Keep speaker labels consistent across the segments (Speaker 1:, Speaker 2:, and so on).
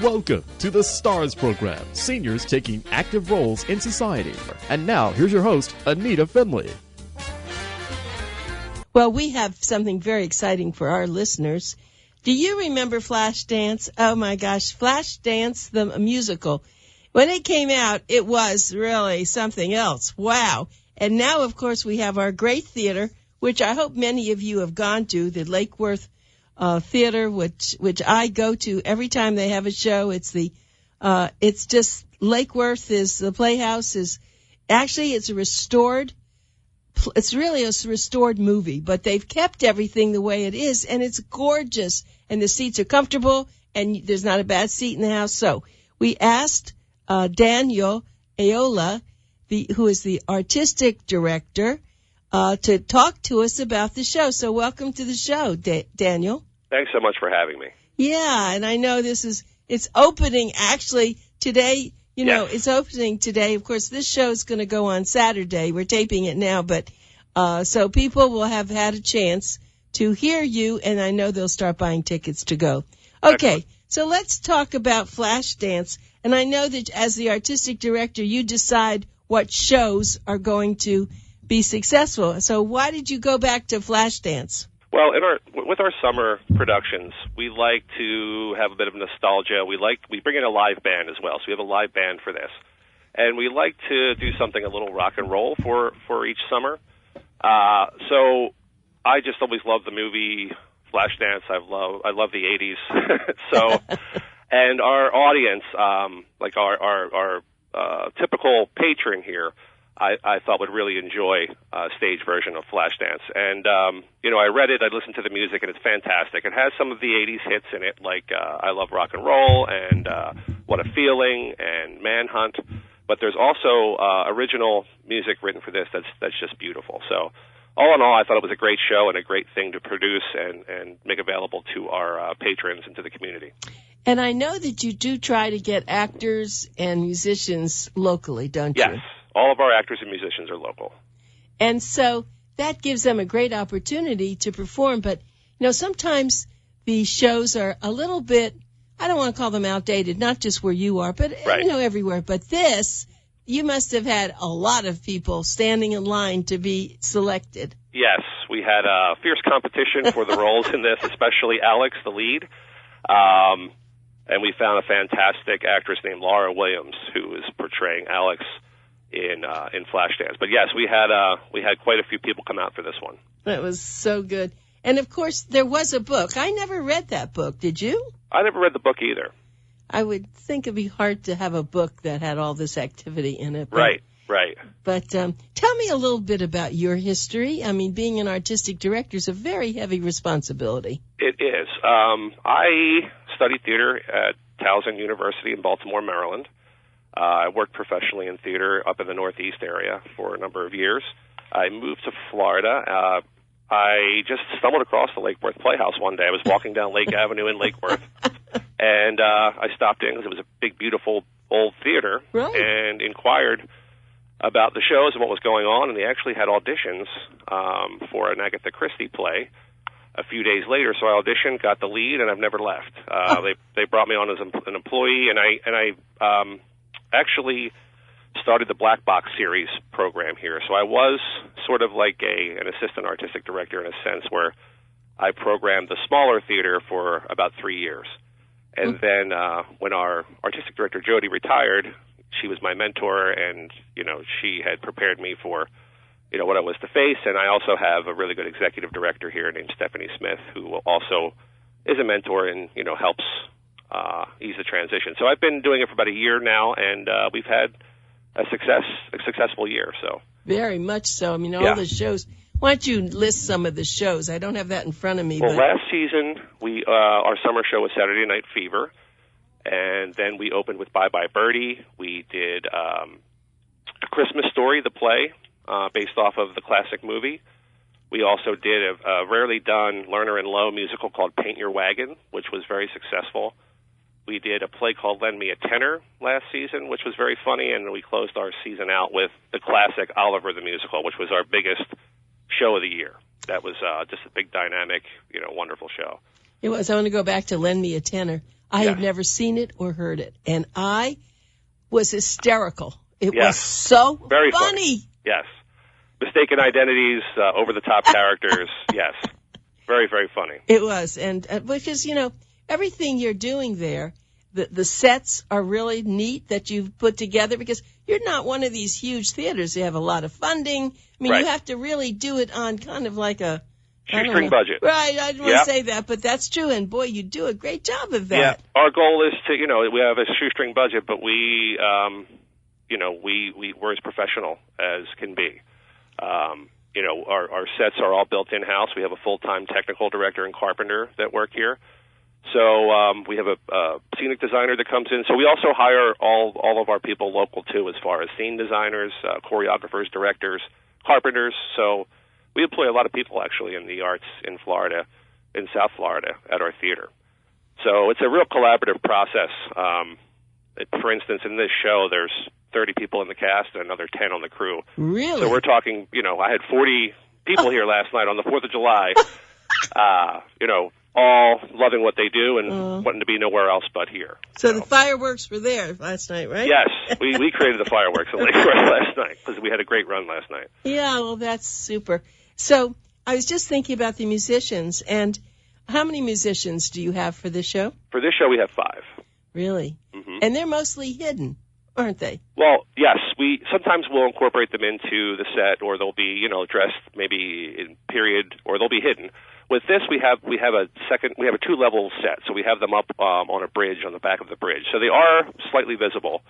Speaker 1: Welcome to the STARS program, seniors taking active roles in society. And now, here's your host, ANITA FINLEY.
Speaker 2: Well, we have something very exciting for our listeners. Do you remember Flashdance? Oh, my gosh, Flashdance, the musical. When it came out, it was really something else. Wow. And now, of course, we have our great theater, which I hope many of you have gone to, the Lake Worth Theater, which I go to every time they have a show. It's just Lake Worth is the Playhouse is actually it's really a restored movie, but they've kept everything the way it is, and it's gorgeous, and the seats are comfortable, and there's not a bad seat in the house. So we asked Daniel EILOLA, who is the artistic director, to talk to us about the show. So welcome to the show, Daniel.
Speaker 3: Thanks so much for having me.
Speaker 2: Yeah, and I know it's opening actually today. You know, It's opening today. Of course, this show is going to go on Saturday. We're taping it now, but so people will have had a chance to hear you, and I know they'll start buying tickets to go. Okay, excellent. So let's talk about Flashdance. And I know that as the artistic director, you decide what shows are going to be successful. So why did you go back to Flashdance?
Speaker 3: Well, with our summer productions, we like to have a bit of nostalgia. We bring in a live band as well, so we have a live band for this, and we like to do something a little rock and roll for each summer. So I just always loved the movie Flashdance. I love the '80s. So, and our audience, like our typical patron here, I thought would really enjoy a stage version of Flashdance. And, I read it, I listened to the music, and it's fantastic. It has some of the 80s hits in it, like I Love Rock and Roll and What a Feeling and Manhunt. But there's also original music written for this that's just beautiful. So all in all, I thought it was a great show and a great thing to produce and make available to our patrons and to the community.
Speaker 2: And I know that you do try to get actors and musicians locally, don't you?
Speaker 3: Yes. All of our actors and musicians are local.
Speaker 2: And so that gives them a great opportunity to perform. But, sometimes the shows are a little bit, I don't want to call them outdated, not just where you are, but,
Speaker 3: right.
Speaker 2: Everywhere. But this, you must have had a lot of people standing in line to be selected.
Speaker 3: Yes, we had a fierce competition for the roles in this, especially Alex, the lead. And we found a fantastic actress named Laura Williams who is portraying Alex in Flashdance. But yes, we had quite a few people come out for this one.
Speaker 2: That was so good. And of course, there was a book. I never read that book. Did you? I
Speaker 3: never read the book either.
Speaker 2: I would think it'd be hard to have a book that had all this activity in it.
Speaker 3: Right.
Speaker 2: But tell me a little bit about your history. I mean, being an artistic director is a very heavy responsibility.
Speaker 3: It is. I studied theater at Towson University in Baltimore, Maryland. I worked professionally in theater up in the Northeast area for a number of years. I moved to Florida. I just stumbled across the Lake Worth Playhouse one day. I was walking down Lake Avenue in Lake Worth, and I stopped in because it was a big, beautiful old theater,
Speaker 2: right,
Speaker 3: and inquired about the shows and what was going on, and they actually had auditions for an Agatha Christie play a few days later. So I auditioned, got the lead, and I've never left. They brought me on as an employee, and I actually started the Black Box series program here. So I was sort of like an assistant artistic director in a sense, where I programmed the smaller theater for about 3 years. And then when our artistic director, Jody, retired, she was my mentor, and, she had prepared me for, what I was to face. And I also have a really good executive director here named Stephanie Smith, who also is a mentor and, helps ease the transition. So I've been doing it for about a year now, and we've had a successful year. So
Speaker 2: very much so. I mean, all the shows. Why don't you list some of the shows? I don't have that in front of me.
Speaker 3: Well, last season our summer show was Saturday Night Fever, and then we opened with Bye Bye Birdie. We did A Christmas Story, the play, based off of the classic movie. We also did a rarely done Lerner and Lowe musical called Paint Your Wagon, which was very successful. We did a play called Lend Me a Tenor last season, which was very funny, and we closed our season out with the classic Oliver the Musical, which was our biggest show of the year. That was just a big, dynamic, wonderful show.
Speaker 2: It was. I want to go back to Lend Me a Tenor. I had never seen it or heard it, and I was hysterical. It was so
Speaker 3: very
Speaker 2: funny.
Speaker 3: Yes. Mistaken identities, over-the-top characters. Yes. Very, very funny.
Speaker 2: It was. And because, everything you're doing there, the sets are really neat that you've put together, because you're not one of these huge theaters. You have a lot of funding. I mean, you have to really do it on kind of like a
Speaker 3: shoestring budget.
Speaker 2: Right. I didn't want to say that, but that's true. And, boy, you do a great job of that.
Speaker 3: Yeah. Our goal is to, we have a shoestring budget, but we're as professional as can be. Our sets are all built in-house. We have a full-time technical director and carpenter that work here. So we have a scenic designer that comes in. So we also hire all of our people local, too, as far as scene designers, choreographers, directors, carpenters. So we employ a lot of people, actually, in the arts in Florida, in South Florida, at our theater. So it's a real collaborative process. For instance, in this show, there's 30 people in the cast and another 10 on the crew.
Speaker 2: Really?
Speaker 3: So we're talking, I had 40 people here last night on the 4th of July, all loving what they do and wanting to be nowhere else but here.
Speaker 2: So the fireworks were there last night, right?
Speaker 3: Yes. We created the fireworks at Lake Worth last night because we had a great run last night.
Speaker 2: Yeah, well, that's super. So I was just thinking about the musicians, and how many musicians do you have for this show?
Speaker 3: For this show, we have 5.
Speaker 2: Really?
Speaker 3: Mm-hmm.
Speaker 2: And they're mostly hidden, aren't they?
Speaker 3: Well, yes. Sometimes we'll incorporate them into the set, or they'll be, dressed maybe in period, or they'll be hidden. With this, we have a 2-level set, so we have them up on a bridge, on the back of the bridge. So they are slightly visible.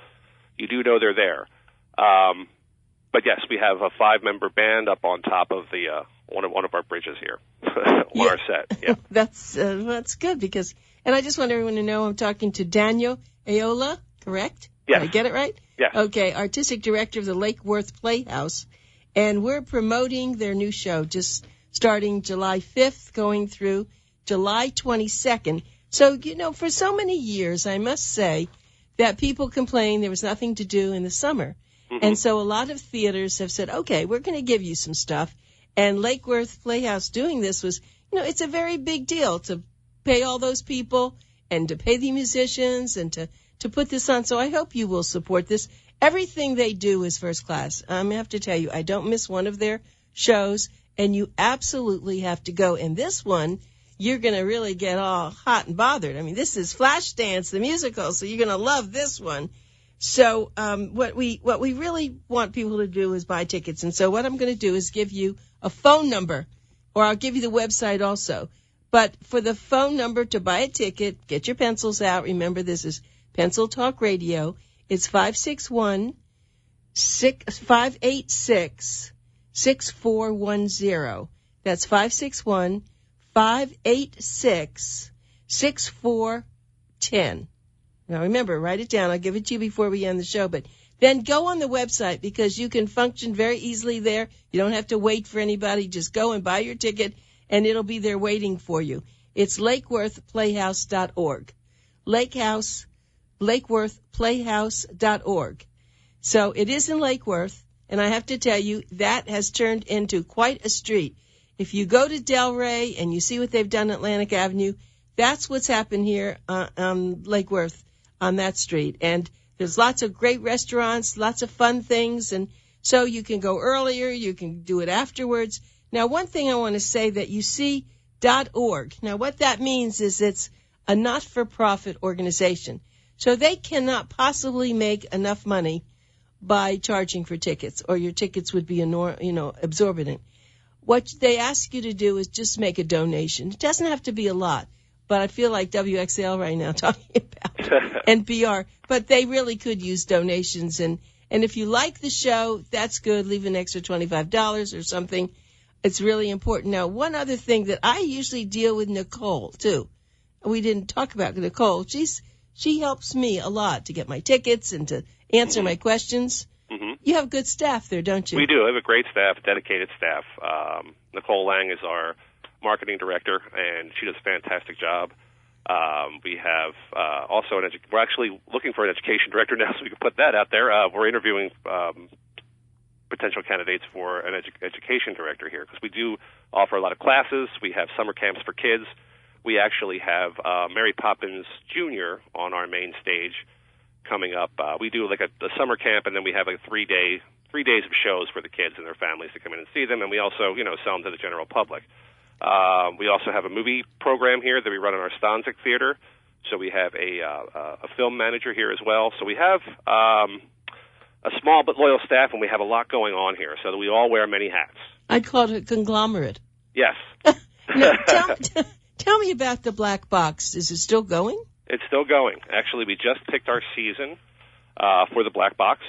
Speaker 3: You do know they're there. But yes, we have a 5-member band up on top of the one of our bridges here on our set. Yeah.
Speaker 2: That's good, because, and I just want everyone to know I'm talking to Daniel EILOLA, correct?
Speaker 3: Yes.
Speaker 2: Did I get it right?
Speaker 3: Yes.
Speaker 2: Okay, artistic director of the Lake Worth Playhouse, and we're promoting their new show just starting July 5th, going through July 22nd. So, for so many years, I must say that people complained there was nothing to do in the summer. Mm-hmm. And so a lot of theaters have said, okay, we're going to give you some stuff. And Lake Worth Playhouse doing this was, it's a very big deal to pay all those people and to pay the musicians and to put this on. So I hope you will support this. Everything they do is first class. I have to tell you, I don't miss one of their shows, and you absolutely have to go. And this one, you're going to really get all hot and bothered. I mean, this is Flashdance, the musical, so you're going to love this one. So what we really want people to do is buy tickets. And so what I'm going to do is give you a phone number, or I'll give you the website also. But for the phone number to buy a ticket, get your pencils out. Remember, this is Pencil Talk Radio. It's 561-586-6410. That's 561-586-6410. Now, remember, write it down. I'll give it to you before we end the show. But then go on the website, because you can function very easily there. You don't have to wait for anybody. Just go and buy your ticket, and it'll be there waiting for you. It's lakeworthplayhouse.org. lakeworthplayhouse.org. So it is in Lake Worth, and I have to tell you, that has turned into quite a street. If you go to Delray and you see what they've done at Atlantic Avenue, that's what's happened here on Lake Worth, on that street. And there's lots of great restaurants, lots of fun things, and so you can go earlier, you can do it afterwards. Now, one thing I want to say that you see .org. Now, what that means is it's a not-for-profit organization. So they cannot possibly make enough money by charging for tickets, or your tickets would be exorbitant. What they ask you to do is just make a donation. It doesn't have to be a lot, but I feel like WXL right now talking about NPR. But they really could use donations. And if you like the show, that's good. Leave an extra $25 or something. It's really important. Now, one other thing that I usually deal with Nicole, too. We didn't talk about Nicole. She helps me a lot to get my tickets and to answer my questions. Mm-hmm. You have good staff there, don't you?
Speaker 3: We do. We have a great staff, dedicated staff. Nicole Lang is our marketing director, and she does a fantastic job. We have also we're actually looking for an education director now, so we can put that out there. We're interviewing potential candidates for an education director here, because we do offer a lot of classes. We have summer camps for kids. we actually have Mary Poppins Jr. on our main stage coming up. We do like a summer camp, and then we have like 3 days of shows for the kids and their families to come in and see them, and we also, sell them to the general public. We also have a movie program here that we run in our Stanzik Theater. So we have a film manager here as well. So we have a small but loyal staff, and we have a lot going on here, so that we all wear many hats.
Speaker 2: I'd call it a conglomerate.
Speaker 3: Yes.
Speaker 2: Now, tell me about the Black Box. Is it still going?
Speaker 3: It's still going. Actually, we just picked our season for the Black Box.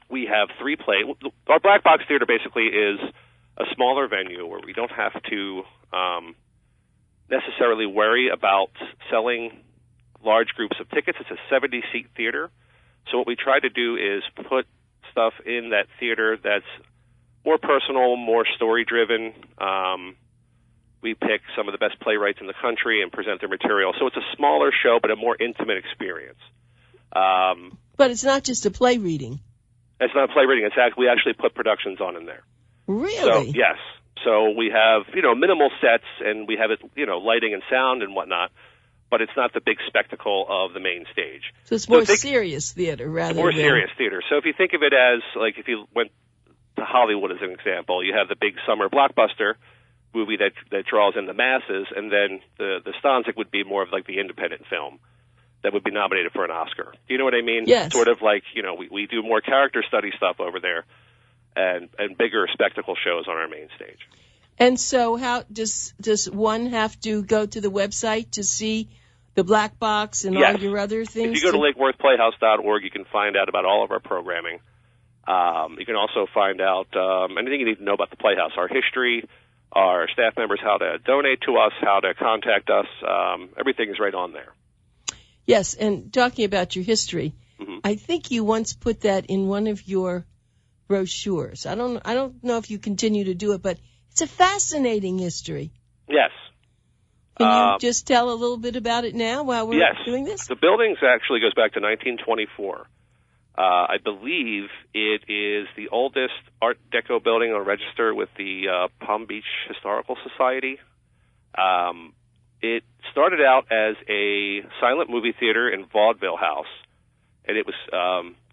Speaker 3: We have 3 plays. Our Black Box Theater basically is a smaller venue where we don't have to necessarily worry about selling large groups of tickets. It's a 70-seat theater. So what we try to do is put stuff in that theater that's more personal, more story-driven. We pick some of the best playwrights in the country and present their material. So it's a smaller show, but a more intimate experience.
Speaker 2: But it's not just a play reading.
Speaker 3: It's not a play reading. We actually put productions on in there.
Speaker 2: Really?
Speaker 3: So, yes. So we have, minimal sets, and we have it, lighting and sound and whatnot, but it's not the big spectacle of the main stage.
Speaker 2: So it's more serious theater rather than...
Speaker 3: More serious theater. So if you think of it as, like, if you went to Hollywood as an example, you have the big summer blockbuster movie that draws in the masses, and then the Stanzik would be more of like the independent film that would be nominated for an Oscar. Do you know what I mean?
Speaker 2: Yes.
Speaker 3: Sort of like, we do more character study stuff over there and bigger spectacle shows on our main stage.
Speaker 2: And so how does one have to go to the website to see the Black Box and all your other things?
Speaker 3: If you go to lakeworthplayhouse.org, you can find out about all of our programming. You can also find out anything you need to know about the Playhouse, our history, our staff members, how to donate to us, how to contact us. Everything is right on there.
Speaker 2: Yes, and talking about your history, I think you once put that in one of your brochures. I don't know if you continue to do it, but it's a fascinating history.
Speaker 3: Yes.
Speaker 2: Can you just tell a little bit about it now while we're doing this?
Speaker 3: The building actually goes back to 1924. I believe it is the oldest Art Deco building on register with the Palm Beach Historical Society. It started out as a silent movie theater and vaudeville house, and it was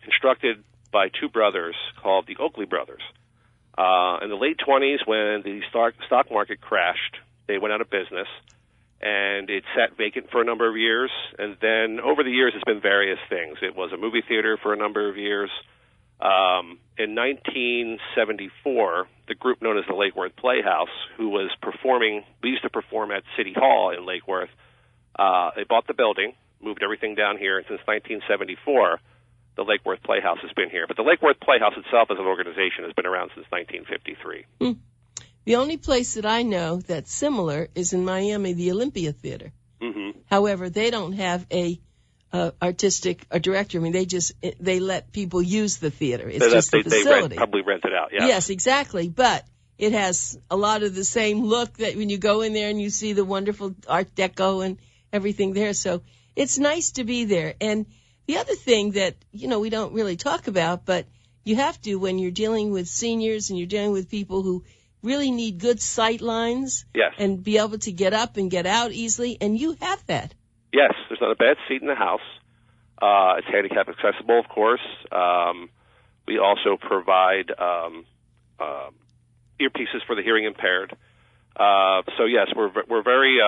Speaker 3: constructed by 2 brothers called the Oakley Brothers. In the late 20s, when the stock market crashed, they went out of business, and it sat vacant for a number of years. And then over the years, it's been various things. It was a movie theater for a number of years. In 1974, the group known as the Lake Worth Playhouse, who was performing, we used to perform at City Hall in Lake Worth, they bought the building, moved everything down here, and since 1974, the Lake Worth Playhouse has been here. But the Lake Worth Playhouse itself as an organization has been around since 1953.
Speaker 2: The only place that I know that's similar is in Miami, the Olympia Theater. However, they don't have a artistic director. I mean, they let people use the theater. It's just a facility.
Speaker 3: They probably rent it out, yeah.
Speaker 2: Yes, exactly. But it has a lot of the same look that when you go in there and you see the wonderful Art Deco and everything there. So it's nice to be there. And the other thing that, we don't really talk about, but you have to when you're dealing with seniors and you're dealing with people who really need good sight lines and be able to get up and get out easily, and you have that.
Speaker 3: Yes, there's not a bad seat in the house. It's handicap accessible, of course. We also provide earpieces for the hearing impaired. So yes, we're very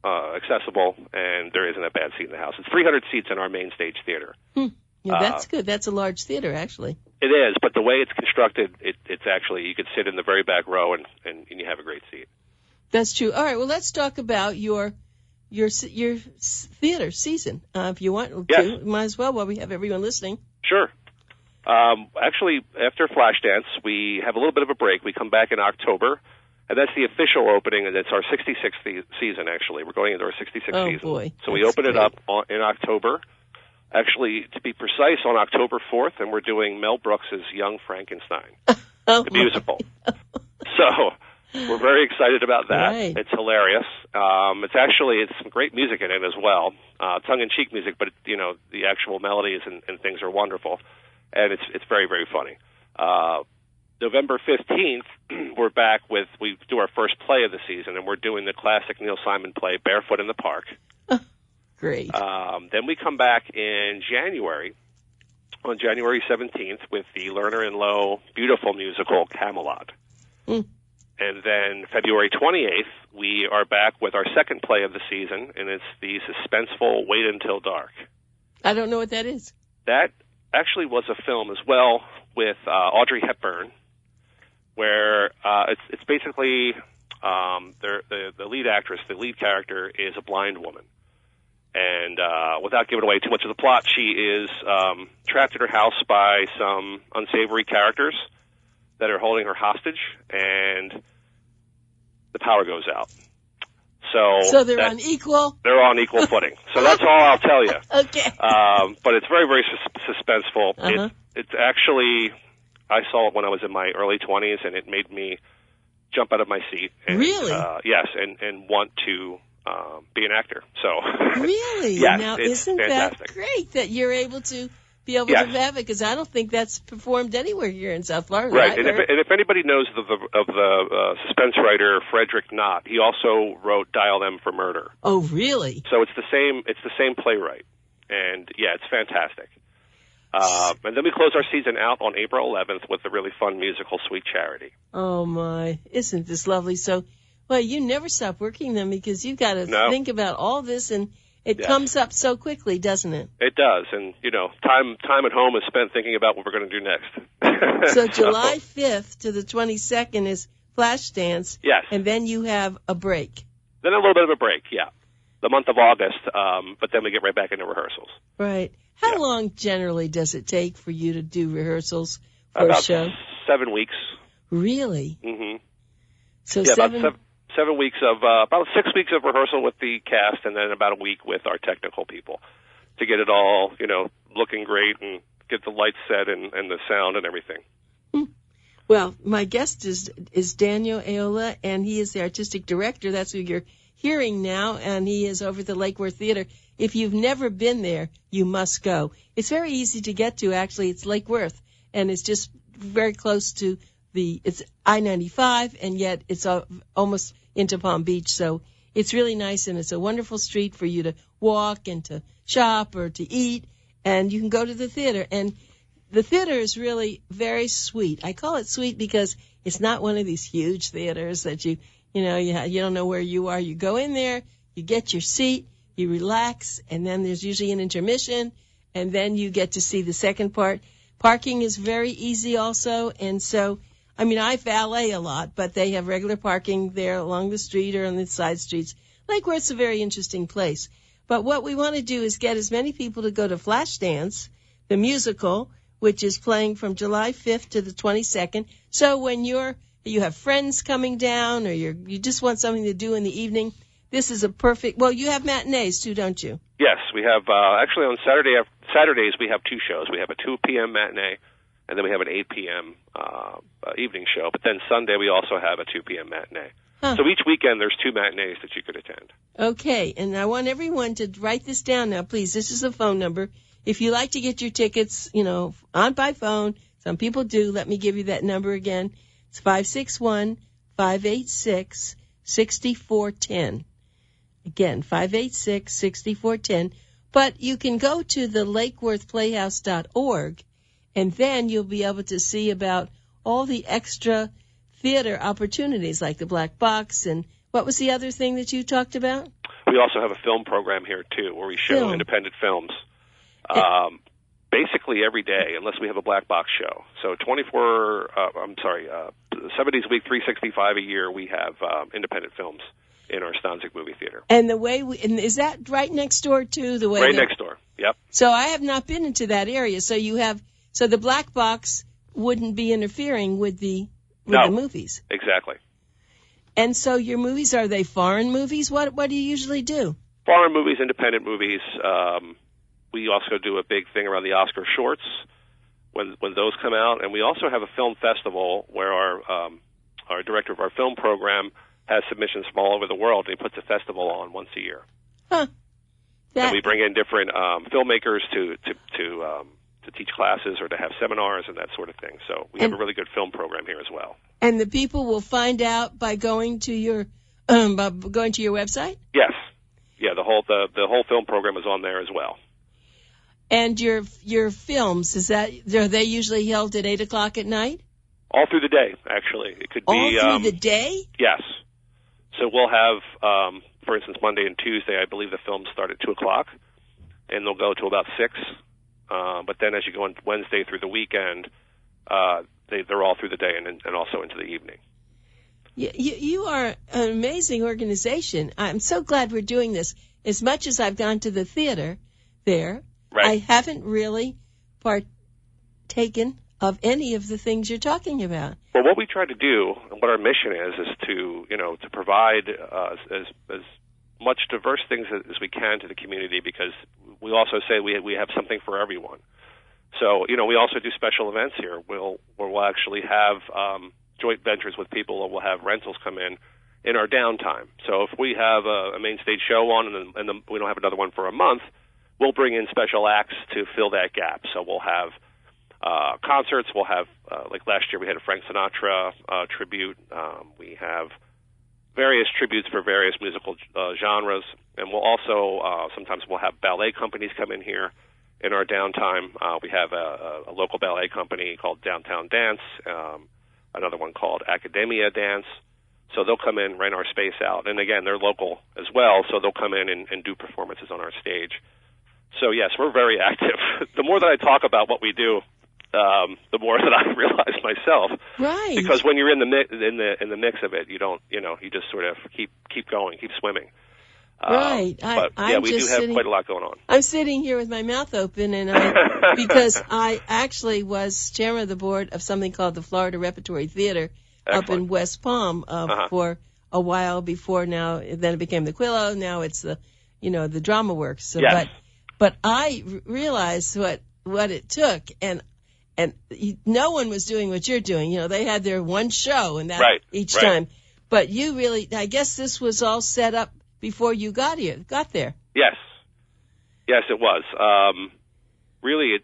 Speaker 3: accessible, and there isn't a bad seat in the house. It's 300 seats in our main stage theater.
Speaker 2: Yeah, that's good. That's a large theater, actually.
Speaker 3: It is, but the way it's constructed, it's actually, you could sit in the very back row and you have a great seat.
Speaker 2: That's true. All right, well, let's talk about your theater season, if you want to. Might as well while we have everyone listening.
Speaker 3: Sure. Actually, after Flashdance, we have a little bit of a break. We come back in October, and that's the official opening, and it's our 66th season, actually. We're going into our 66th season.
Speaker 2: Boy.
Speaker 3: So we open it up in October. Actually, to be precise, on October 4th, and we're doing Mel Brooks' Young Frankenstein, the musical. So we're very excited about that.
Speaker 2: Right.
Speaker 3: It's hilarious. It's some great music in it as well, tongue-in-cheek music, but the actual melodies and things are wonderful, and it's very, very funny. November 15th, we're back with, we do our first play of the season, and we're doing the classic Neil Simon play, Barefoot in the Park.
Speaker 2: Great.
Speaker 3: Then we come back in January, on January 17th, with the Lerner and Loewe beautiful musical, Camelot.
Speaker 2: Mm.
Speaker 3: And then February 28th, we are back with our second play of the season, and it's the suspenseful Wait Until Dark.
Speaker 2: I don't know what that is.
Speaker 3: That actually was a film as well with Audrey Hepburn, where it's basically the lead actress, the lead character, is a blind woman. And without giving away too much of the plot, she is trapped in her house by some unsavory characters that are holding her hostage, and the power goes out.
Speaker 2: So they're on equal?
Speaker 3: They're on equal footing. So that's all I'll tell you.
Speaker 2: Okay.
Speaker 3: But it's very, very suspenseful.
Speaker 2: Uh-huh.
Speaker 3: It's actually, I saw it when I was in my early 20s, and it made me jump out of my seat. And,
Speaker 2: really?
Speaker 3: Yes, and want to be an actor. So
Speaker 2: really?
Speaker 3: Yes,
Speaker 2: now,
Speaker 3: it's
Speaker 2: isn't
Speaker 3: fantastic.
Speaker 2: that great that you're able to be able to have it? Because I don't think that's performed anywhere here in South Florida.
Speaker 3: Right, and if anybody knows of the suspense writer Frederick Knott, he also wrote Dial M for Murder.
Speaker 2: Oh, really?
Speaker 3: So it's the same playwright, and yeah, it's fantastic. And then we close our season out on April 11th with the really fun musical Sweet Charity.
Speaker 2: Oh my, isn't this lovely? So, well, you never stop working them because you've got to think about all this, and it comes up so quickly, doesn't it?
Speaker 3: It does, and time at home is spent thinking about what we're going to do next.
Speaker 2: So July 5th to the 22nd is Flashdance.
Speaker 3: Yes.
Speaker 2: And then you have a break.
Speaker 3: Then a little bit of a break, yeah. The month of August, but then we get right back into rehearsals.
Speaker 2: Right. How long generally does it take for you to do rehearsals for
Speaker 3: about
Speaker 2: a show?
Speaker 3: 7 weeks.
Speaker 2: Really?
Speaker 3: Mm-hmm.
Speaker 2: So
Speaker 3: about 7 weeks of about 6 weeks of rehearsal with the cast, and then about a week with our technical people to get it all looking great and get the lights set and the sound and everything.
Speaker 2: Well, my guest is Daniel EILOLA, and he is the artistic director. That's who you're hearing now, and he is over at the Lake Worth Theater. If you've never been there, you must go. It's very easy to get to, actually. It's Lake Worth, and it's just very close to it's I-95, and yet it's almost into Palm Beach, so it's really nice, and it's a wonderful street for you to walk and to shop or to eat, and you can go to the theater. And the theater is really very sweet. I call it sweet because it's not one of these huge theaters that you don't know where you are. You go in there, you get your seat, you relax, and then there's usually an intermission, and then you get to see the second part. Parking is very easy also, and so I valet a lot, but they have regular parking there along the street or on the side streets. Lake Worth's a very interesting place. But what we want to do is get as many people to go to Flashdance, the musical, which is playing from July 5th to the 22nd. So when you have friends coming down or you just want something to do in the evening, this is a perfect... Well, you have matinees too, don't you?
Speaker 3: Yes, we have... actually, on Saturdays, we have two shows. We have a 2 p.m. matinee, and then we have an 8 p.m. Evening show. But then Sunday, we also have a 2 p.m. matinee. Huh. So each weekend, there's 2 matinees that you could attend.
Speaker 2: Okay, and I want everyone to write this down now, please. This is the phone number. If you like to get your tickets, on by phone, some people do. Let me give you that number again. It's 561-586-6410. Again, 586-6410. But you can go to the lakeworthplayhouse.org, and then you'll be able to see about all the extra theater opportunities like the Black Box. And what was the other thing that you talked about?
Speaker 3: We also have a film program here, too, where we show independent films basically every day, unless we have a Black Box show. So 7 days a week, 365 a year, we have independent films in our Stanzik movie theater.
Speaker 2: And is that right next door to the way?
Speaker 3: Right next door. Yep.
Speaker 2: So I have not been into that area. So so the Black Box wouldn't be interfering with the movies.
Speaker 3: Exactly.
Speaker 2: And so your movies, are they foreign movies? What do you usually do?
Speaker 3: Foreign movies, independent movies. We also do a big thing around the Oscar shorts when those come out, and we also have a film festival where our director of our film program has submissions from all over the world, and he puts a festival on once a year.
Speaker 2: Huh.
Speaker 3: And we bring in different filmmakers to teach classes or to have seminars and that sort of thing. So we have a really good film program here as well.
Speaker 2: And the people will find out by going to your website?
Speaker 3: Yes. Yeah, the whole film program is on there as well.
Speaker 2: And your films, are they usually held at 8 o'clock at night?
Speaker 3: All through the day, actually. It could be
Speaker 2: all through the day?
Speaker 3: Yes. So we'll have, for instance, Monday and Tuesday, I believe the films start at 2 o'clock, and they'll go to about 6. But then as you go on Wednesday through the weekend, they're all through the day and also into the evening.
Speaker 2: You are an amazing organization. I'm so glad we're doing this. As much as I've gone to the theater there,
Speaker 3: right.
Speaker 2: I haven't really partaken of any of the things you're talking about.
Speaker 3: Well, what we try to do, and what our mission is to provide as much diverse things as we can to the community, because we also say we have something for everyone. So, we also do special events here. We'll actually have joint ventures with people, or we'll have rentals come in our downtime. So if we have a main stage show on and we don't have another one for a month, we'll bring in special acts to fill that gap. So we'll have concerts. We'll have, like last year, we had a Frank Sinatra tribute. We have various tributes for various musical genres. And we'll also, sometimes we'll have ballet companies come in here in our downtime. We have a local ballet company called Downtown Dance, another one called Academia Dance. So they'll come in, rent our space out. And again, they're local as well, so they'll come in and do performances on our stage. So yes, we're very active. The more that I talk about what we do, the more that I realize myself.
Speaker 2: Right.
Speaker 3: Because when you're in the mix of it, you don't, you just sort of keep going, keep swimming.
Speaker 2: Right.
Speaker 3: We do have quite a lot going on.
Speaker 2: I'm sitting here with my mouth open, and because I actually was chairman of the board of something called the Florida Repertory Theater. Excellent. Up in West Palm for a while before. Now, then it became the Quillo. Now it's the Drama Works. So,
Speaker 3: yes.
Speaker 2: But I realized what it took, and no one was doing what you're doing. They had their one show and that
Speaker 3: right.
Speaker 2: each
Speaker 3: right.
Speaker 2: time. But you really, I guess this was all set up before you got there.
Speaker 3: Yes, it was. Really,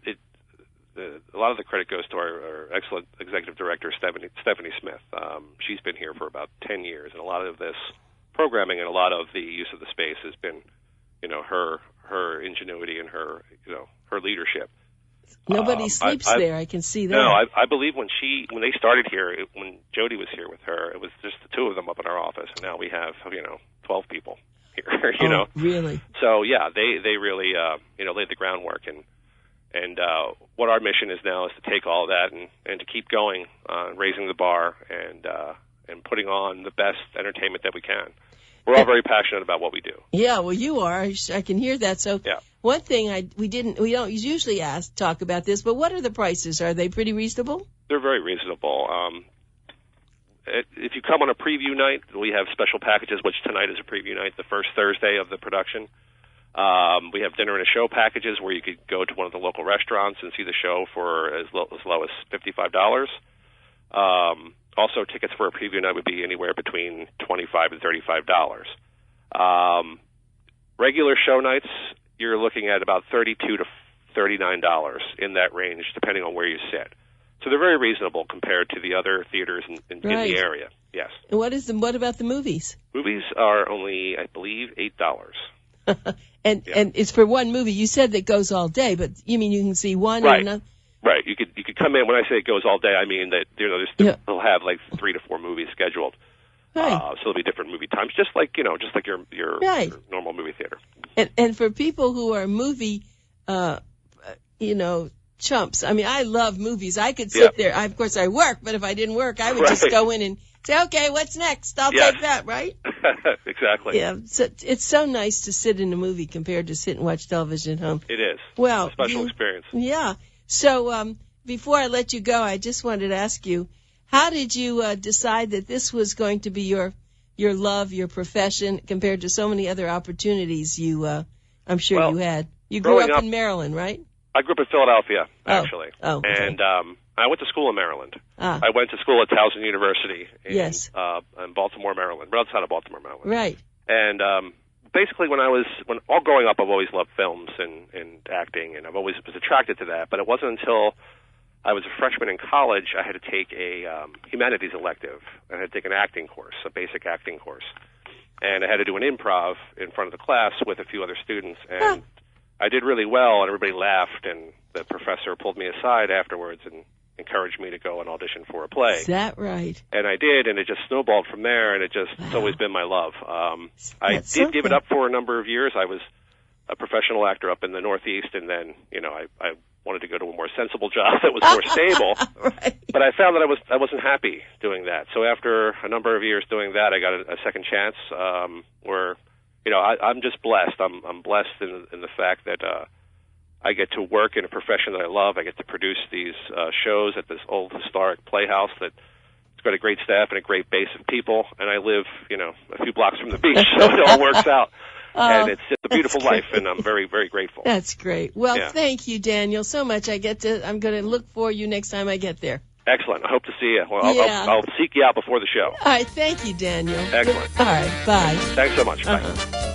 Speaker 3: a lot of the credit goes to our excellent executive director, Stephanie Smith. She's been here for about 10 years, and a lot of this programming and a lot of the use of the space has been, her ingenuity and her leadership.
Speaker 2: Nobody sleeps there. I can see that.
Speaker 3: No, I believe when they started here, when Jody was here with her, it was just the two of them up in our office, and now we have 12 people here.
Speaker 2: Oh, really?
Speaker 3: So yeah, they really laid the groundwork, and what our mission is now is to take all of that and to keep going, raising the bar and putting on the best entertainment that we can. We're all very passionate about what we do. Yeah,
Speaker 2: well, you are. I can hear that. So
Speaker 3: yeah.
Speaker 2: One thing we don't usually talk about this, but what are the prices? Are they pretty reasonable?
Speaker 3: They're very reasonable. If you come on a preview night, we have special packages, which tonight is a preview night, the first Thursday of the production. We have dinner and a show packages where you could go to one of the local restaurants and see the show for as low as $55. Also, tickets for a preview night would be anywhere between $25 and $35. Regular show nights, you're looking at about $32 to $39 in that range, depending on where you sit. So they're very reasonable compared to the other theaters in the area. Yes.
Speaker 2: And what about the movies?
Speaker 3: Movies are only, I believe, $8.
Speaker 2: And it's for one movie. You said that goes all day, but you mean you can see one
Speaker 3: right.
Speaker 2: or another?
Speaker 3: Right. You could come in. When I say it goes all day, I mean that they'll have like 3 to 4 movies scheduled.
Speaker 2: Right.
Speaker 3: So there'll be different movie times, just like your
Speaker 2: right.
Speaker 3: your normal movie theater.
Speaker 2: And for people who are movie, chumps. I mean, I love movies. I could sit there. Of course, I work, but if I didn't work, I would just go in and say, okay, what's next? I'll take that, right?
Speaker 3: Exactly.
Speaker 2: Yeah. So it's so nice to sit in a movie compared to sit and watch television at home.
Speaker 3: It is.
Speaker 2: Well,
Speaker 3: it's a special experience.
Speaker 2: Yeah. So before I let you go, I just wanted to ask you, how did you decide that this was going to be your love, your profession, compared to so many other opportunities I'm sure you had? You grew up in Maryland, right?
Speaker 3: I grew up in Philadelphia, actually.
Speaker 2: Oh, okay.
Speaker 3: And I went to school in Maryland.
Speaker 2: Ah.
Speaker 3: I went to school at Towson University in
Speaker 2: Yes.
Speaker 3: Baltimore, Maryland, right outside of Baltimore, Maryland.
Speaker 2: Right.
Speaker 3: And basically when all growing up, I've always loved films and acting, and I've always was attracted to that. But it wasn't until I was a freshman in college I had to take a humanities elective. I had to take an acting course, a basic acting course, and I had to do an improv in front of the class with a few other students, and I did really well, and everybody laughed, and the professor pulled me aside afterwards and encouraged me to go and audition for a play.
Speaker 2: Is that right?
Speaker 3: And I did, and it just snowballed from there, and it's always been my love. I did give it up for a number of years. I was a professional actor up in the Northeast, and then, I wanted to go to a more sensible job that was more stable.
Speaker 2: Right.
Speaker 3: But I found that I wasn't happy doing that. So after a number of years doing that, I got a second chance where, I'm just blessed. I'm blessed in the fact that I get to work in a profession that I love. I get to produce these shows at this old historic playhouse that's got a great staff and a great base of people, and I live, a few blocks from the beach, so it all works out. And it's just a beautiful life, and I'm very, very grateful.
Speaker 2: That's great. Well, Thank you, Daniel, so much. I'm going to look for you next time I get there.
Speaker 3: Excellent. I hope to see you. Well, I'll seek you out before the show.
Speaker 2: All right. Thank you, Daniel.
Speaker 3: Excellent.
Speaker 2: All right. Bye.
Speaker 3: Thanks so much. Bye.